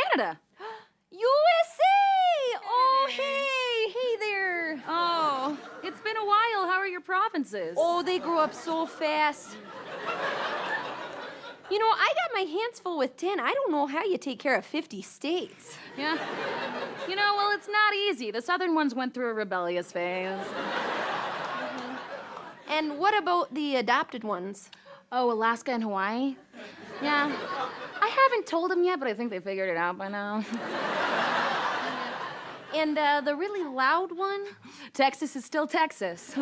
Canada. USA! Oh, hey there. Oh, it's been a while. How are your provinces? Oh, they grow up so fast. You know, I got my hands full with 10. I don't know how you take care of 50 states. Yeah. You know, well, it's not easy. The southern ones went through a rebellious phase. And what about the adopted ones? Oh, Alaska and Hawaii? Yeah. I haven't told them yet, but I think they figured it out by now. And the really loud one? Texas is still Texas.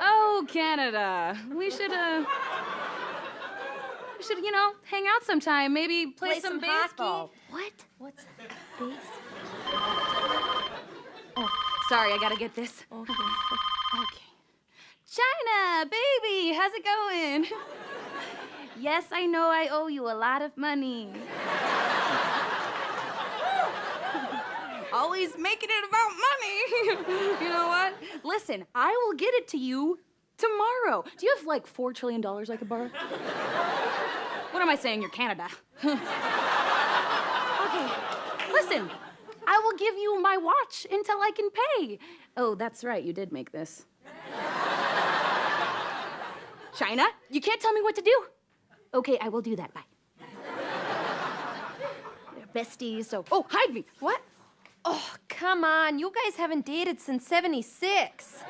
Oh, Canada. We should, you know, hang out sometime. Maybe play some baseball. What? What's baseball? Oh, sorry, I gotta get this. Okay. Okay. China, baby, how's it going? Yes, I know I owe you a lot of money. Always making it about money. You know what? Listen, I will get it to you tomorrow. Do you have like $4 trillion I could borrow? What am I saying? You're Canada. Okay. Listen, I will give you my watch until I can pay. Oh, that's right. You did make this. China, you can't tell me what to do. Okay, I will do that. Bye. They're besties, so... Oh, hide me. What? Oh, come on. You guys haven't dated since 76.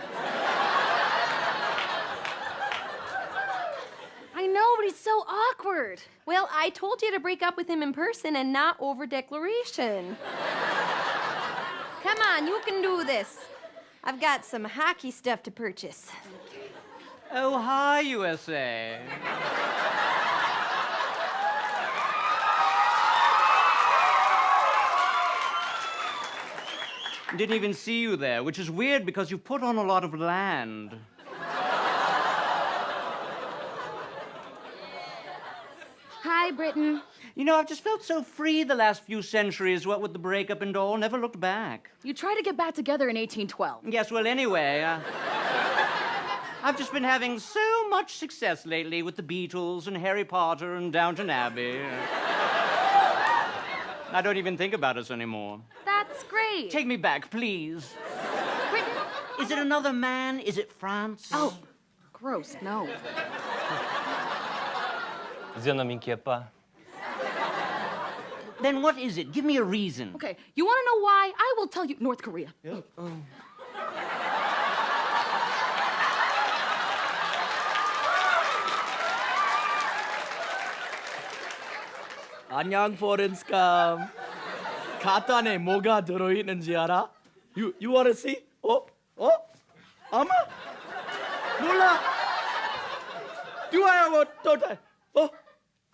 I know, but he's so awkward. Well, I told you to break up with him in person and not over declaration. Come on, you can do this. I've got some hockey stuff to purchase. Oh, hi, USA. Didn't even see you there, which is weird because you put on a lot of land. Hi, Britain. You know, I've just felt so free the last few centuries, what with the breakup and all, never looked back. You tried to get back together in 1812. Yes, well, anyway, I've just been having so much success lately with the Beatles and Harry Potter and Downton Abbey. I don't even think about us anymore. That's great. Take me back, please. Britain? Is it another man? Is it France? Oh, gross, no. Zena Minkiepa. Then what is it? Give me a reason. Okay, you want to know why? I will tell you. North Korea. Yeah. 안녕, 포렌스캄. 가탄에 뭐가 들어있는지 알아? You wanna see? 아마? 몰라. Do I or don't I?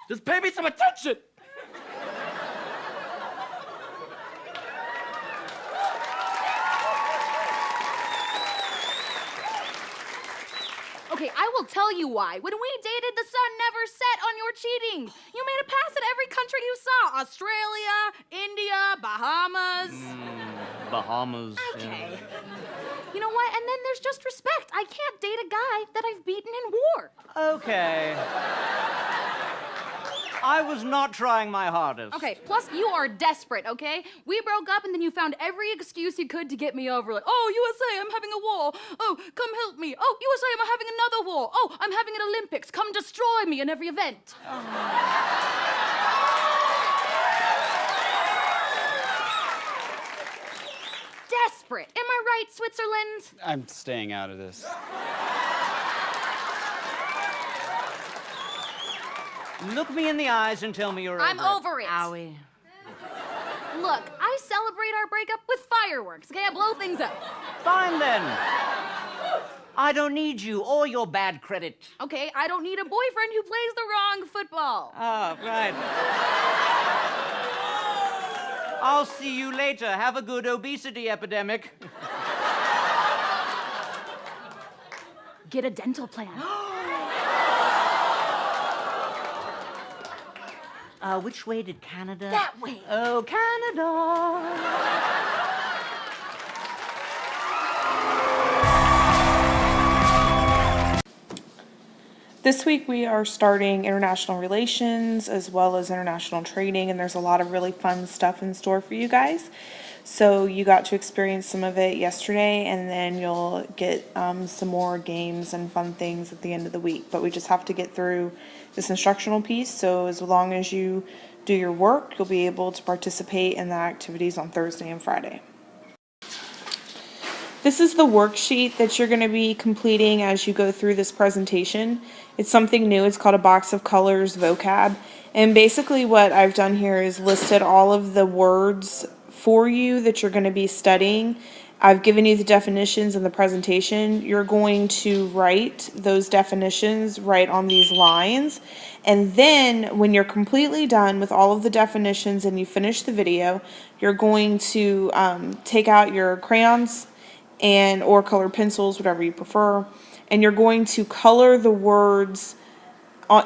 Just pay me some attention. Okay, I will tell you why. When we dated, the sun never set on your cheating. You made a pass at every country you saw. Australia, India, Bahamas. Bahamas. Okay. Yeah. You know what? And then there's just respect. I can't date a guy that I've beaten in war. Okay. I was not trying my hardest. Okay, plus you are desperate, okay? We broke up and then you found every excuse you could to get me over. Like, oh, USA, I'm having a war. Oh, come help me. Oh, USA, I'm having another war. Oh, I'm having an Olympics. Come destroy me in every event. Desperate. Am I right, Switzerland? I'm staying out of this. Look me in the eyes and tell me you're I'm over it. Owie. Look, I celebrate our breakup with fireworks, okay? I blow things up. Fine then. I don't need you or your bad credit. Okay, I don't need a boyfriend who plays the wrong football. Ah, right. I'll see you later. Have a good obesity epidemic. Get a dental plan. Which way did Canada? That way. Oh, Canada. This week we are starting international relations as well as international trading, and there's a lot of really fun stuff in store for you guys. So you got to experience some of it yesterday, and then you'll get some more games and fun things at the end of the week. But we just have to get through this instructional piece, so as long as you do your work, you'll be able to participate in the activities on Thursday and Friday. This is the worksheet that you're going to be completing as you go through this presentation. It's something new. It's called a box of colors vocab. And basically what I've done here is listed all of the words for you that you're going to be studying. I've given you the definitions in the presentation. You're going to write those definitions right on these lines. And then when you're completely done with all of the definitions and you finish the video, you're going to take out your crayons or colored pencils, whatever you prefer, and you're going to color the words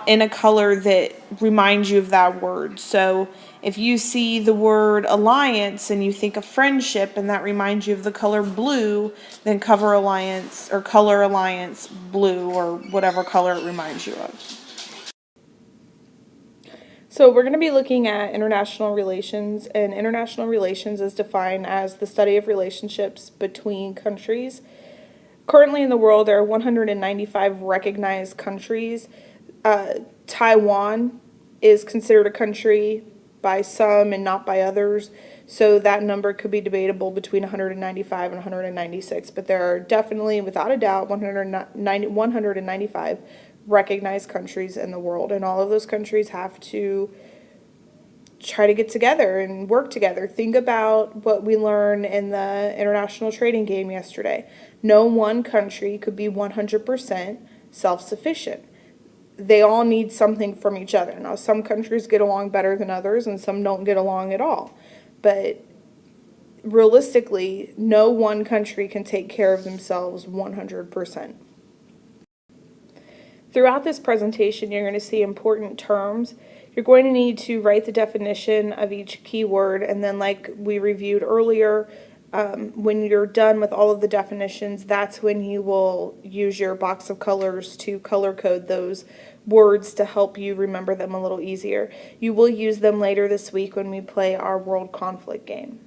in a color that reminds you of that word. So if you see the word alliance and you think of friendship and that reminds you of the color blue, then color alliance blue, or whatever color it reminds you of. So we're going to be looking at international relations, and international relations is defined as the study of relationships between countries. Currently in the world, there are 195 recognized countries. Taiwan is considered a country by some and not by others, so that number could be debatable between 195 and 196, but there are definitely, without a doubt, 195 recognized countries in the world, and all of those countries have to try to get together and work together. Think about what we learned in the international trading game yesterday. No one country could be 100% self-sufficient. They all need something from each other. Now, some countries get along better than others, and some don't get along at all. But realistically, no one country can take care of themselves 100%. Throughout this presentation, you're going to see important terms. You're going to need to write the definition of each keyword, and then like we reviewed earlier, when you're done with all of the definitions, that's when you will use your box of colors to color code those words to help you remember them a little easier. You will use them later this week when we play our world conflict game.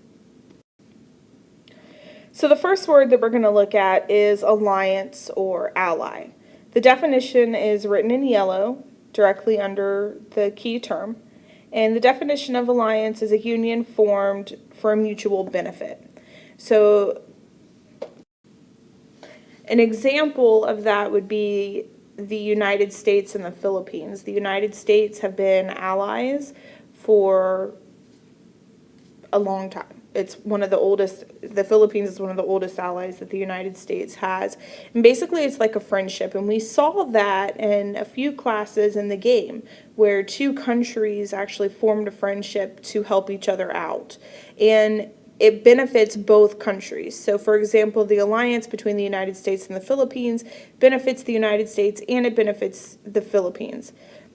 So the first word that we're going to look at is alliance or ally. The definition is written in yellow directly under the key term, and the definition of alliance is a union formed for a mutual benefit. So an example of that would be the United States and the Philippines. The United States have been allies for a long time. It's one of the oldest, the Philippines is one of the oldest allies that the United States has. And basically it's like a friendship. And we saw that in a few classes in the game where two countries actually formed a friendship to help each other out. And it benefits both countries. So for example, the alliance between the United States and the Philippines benefits the United States and it benefits the Philippines.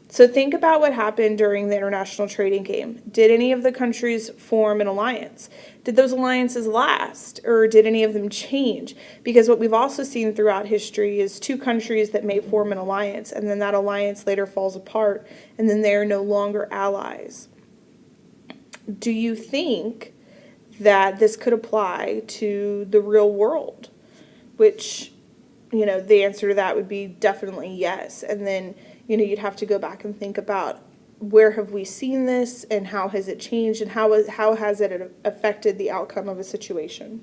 So think about what happened during the international trading game. Did any of the countries form an alliance? Did those alliances last, or did any of them change? Because what we've also seen throughout history is two countries that may form an alliance, and then that alliance later falls apart, and then they're no longer allies. Do you think that this could apply to the real world? Which, the answer to that would be definitely yes. And then you'd have to go back and think about where have we seen this and how has it changed and how has it affected the outcome of a situation.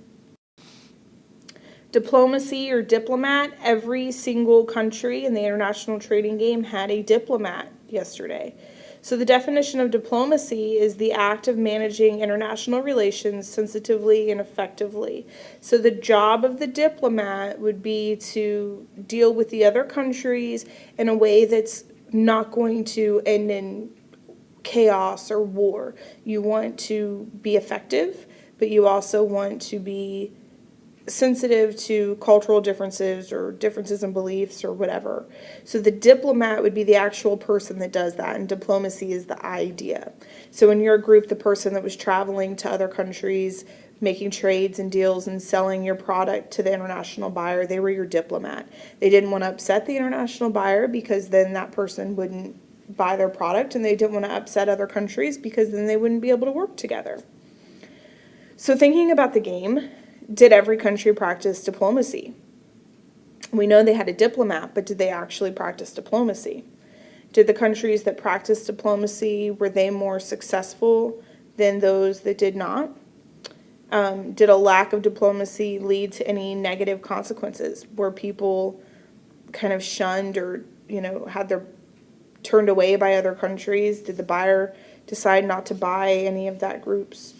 Diplomacy or diplomat, every single country in the international trading game had a diplomat yesterday. So the definition of diplomacy is the act of managing international relations sensitively and effectively. So the job of the diplomat would be to deal with the other countries in a way that's not going to end in chaos or war. You want to be effective, but you also want to be sensitive to cultural differences or differences in beliefs or whatever. So the diplomat would be the actual person that does that, and diplomacy is the idea. So in your group, the person that was traveling to other countries making trades and deals and selling your product to the international buyer. They were your diplomat. They didn't want to upset the international buyer because then that person wouldn't buy their product, and they didn't want to upset other countries because then they wouldn't be able to work together. So thinking about the game, did every country practice diplomacy? We know they had a diplomat, but did they actually practice diplomacy? Did the countries that practiced diplomacy, were they more successful than those that did not? Did a lack of diplomacy lead to any negative consequences? Were people kind of shunned or, had their turned away by other countries? Did the buyer decide not to buy any of that group's,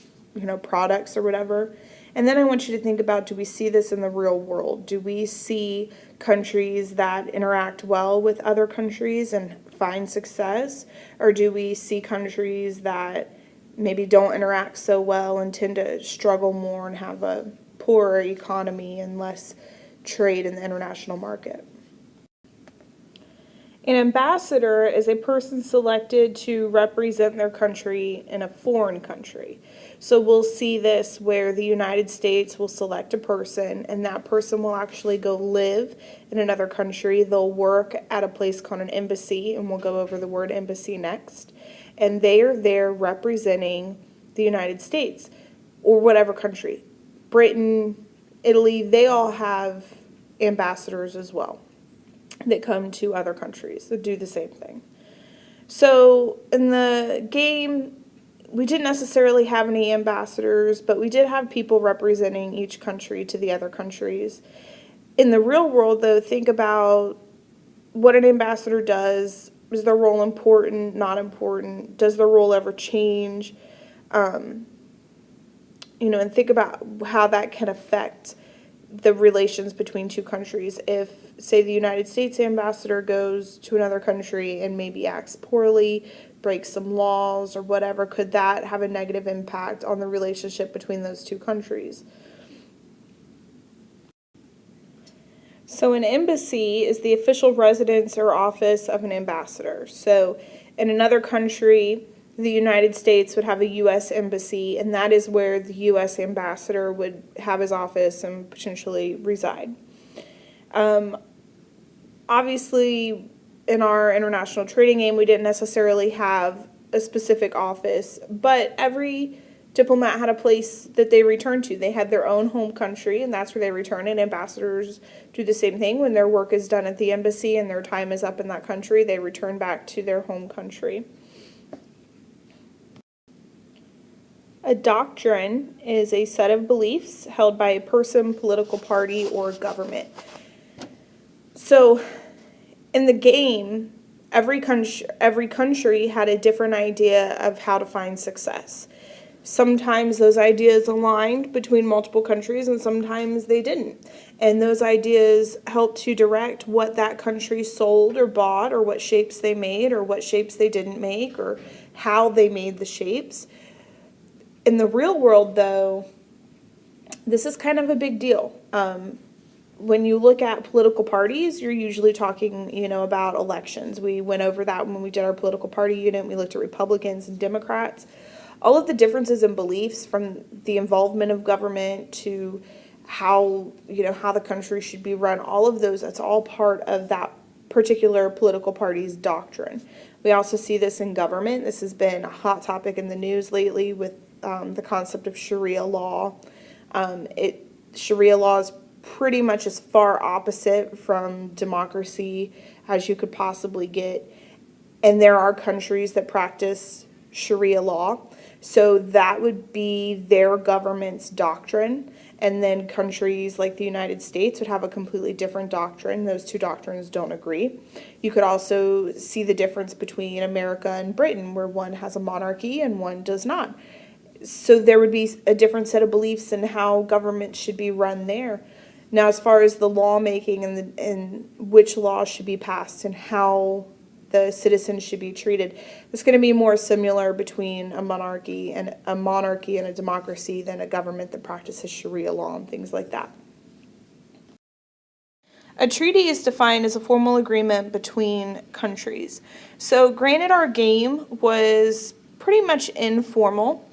products or whatever? And then I want you to think about, do we see this in the real world? Do we see countries that interact well with other countries and find success? Or do we see countries that maybe don't interact so well and tend to struggle more and have a poorer economy and less trade in the international market? An ambassador is a person selected to represent their country in a foreign country. So we'll see this where the United States will select a person, and that person will actually go live in another country. They'll work at a place called an embassy, and we'll go over the word embassy next. And they are there representing the United States or whatever country. Britain, Italy, they all have ambassadors as well that come to other countries that do the same thing. So in the game, we didn't necessarily have any ambassadors, but we did have people representing each country to the other countries. In the real world, though, think about what an ambassador does. Is their role important, not important? Does their role ever change? And think about how that can affect the relations between two countries. If, say, the United States ambassador goes to another country and maybe acts poorly, breaks some laws or whatever, could that have a negative impact on the relationship between those two countries? So an embassy is the official residence or office of an ambassador. So in another country, the United States would have a U.S. embassy, and that is where the U.S. ambassador would have his office and potentially reside. Obviously, in our international trading game, we didn't necessarily have a specific office, but every diplomat had a place that they returned to. They had their own home country, and that's where they return, and ambassadors do the same thing. When their work is done at the embassy and their time is up in that country, they return back to their home country. A doctrine is a set of beliefs held by a person, political party, or government. So, in the game, every country had a different idea of how to find success. Sometimes those ideas aligned between multiple countries, and sometimes they didn't. And those ideas helped to direct what that country sold or bought, or what shapes they made, or what shapes they didn't make, or how they made the shapes. In the real world, though, this is kind of a big deal. When you look at political parties, you're usually talking, about elections. We went over that when we did our political party unit. We looked at Republicans and Democrats. All of the differences in beliefs, from the involvement of government to how the country should be run, all of those, that's all part of that particular political party's doctrine. We also see this in government. This has been a hot topic in the news lately with the concept of Sharia law. Sharia law is pretty much as far opposite from democracy as you could possibly get. And there are countries that practice Sharia law. So that would be their government's doctrine. And then countries like the United States would have a completely different doctrine. Those two doctrines don't agree. You could also see the difference between America and Britain, where one has a monarchy and one does not. So there would be a different set of beliefs in how government should be run there. Now, as far as the lawmaking and which laws should be passed and how the citizens should be treated, it's going to be more similar between a monarchy and a democracy than a government that practices Sharia law and things like that. A treaty is defined as a formal agreement between countries. So granted, our game was pretty much informal.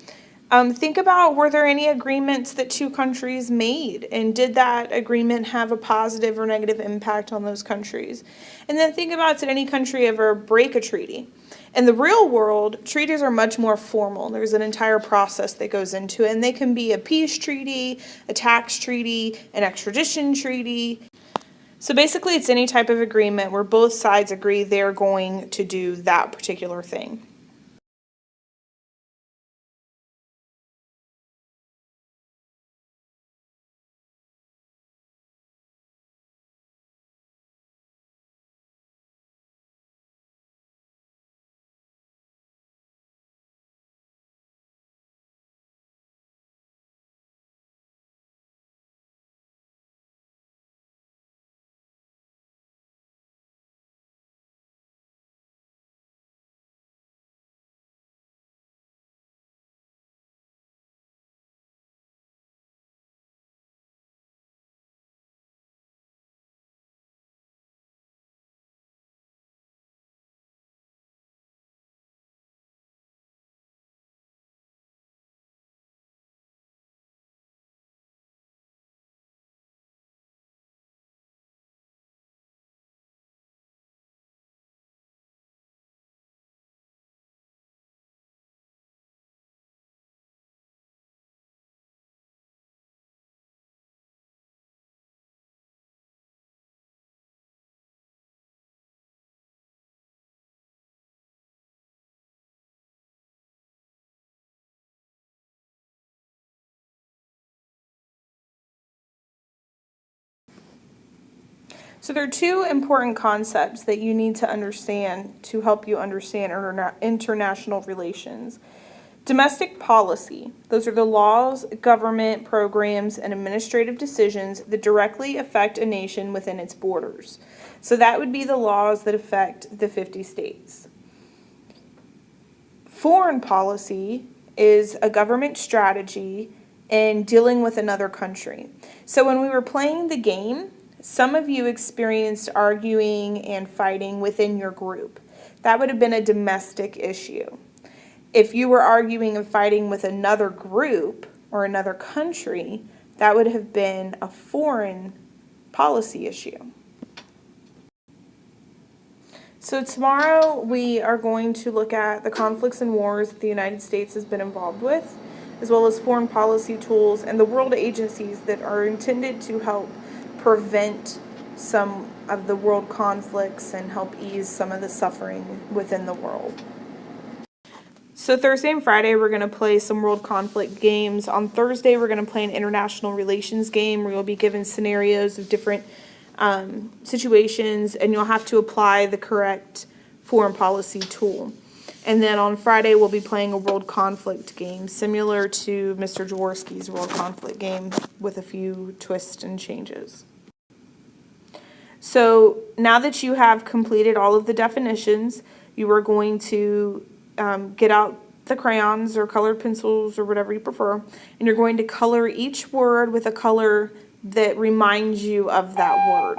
Think about, were there any agreements that two countries made, and did that agreement have a positive or negative impact on those countries? And then think about, did any country ever break a treaty? In the real world, treaties are much more formal. There's an entire process that goes into it, and they can be a peace treaty, a tax treaty, an extradition treaty. So basically, it's any type of agreement where both sides agree they're going to do that particular thing. So there are two important concepts that you need to understand to help you understand international relations. Domestic policy. Those are the laws, government programs, and administrative decisions that directly affect a nation within its borders. So that would be the laws that affect the 50 states. Foreign policy is a government strategy in dealing with another country. So when we were playing the game, some of you experienced arguing and fighting within your group. That would have been a domestic issue. If you were arguing and fighting with another group or another country, that would have been a foreign policy issue. So tomorrow we are going to look at the conflicts and wars that the United States has been involved with, as well as foreign policy tools and the world agencies that are intended to help prevent some of the world conflicts and help ease some of the suffering within the world. So Thursday and Friday, we're going to play some world conflict games. On Thursday, we're going to play an international relations game where you'll be given scenarios of different situations, and you'll have to apply the correct foreign policy tool. And then on Friday, we'll be playing a world conflict game, similar to Mr. Jaworski's world conflict game, with a few twists and changes. So now that you have completed all of the definitions, you are going to get out the crayons or colored pencils or whatever you prefer, and you're going to color each word with a color that reminds you of that word.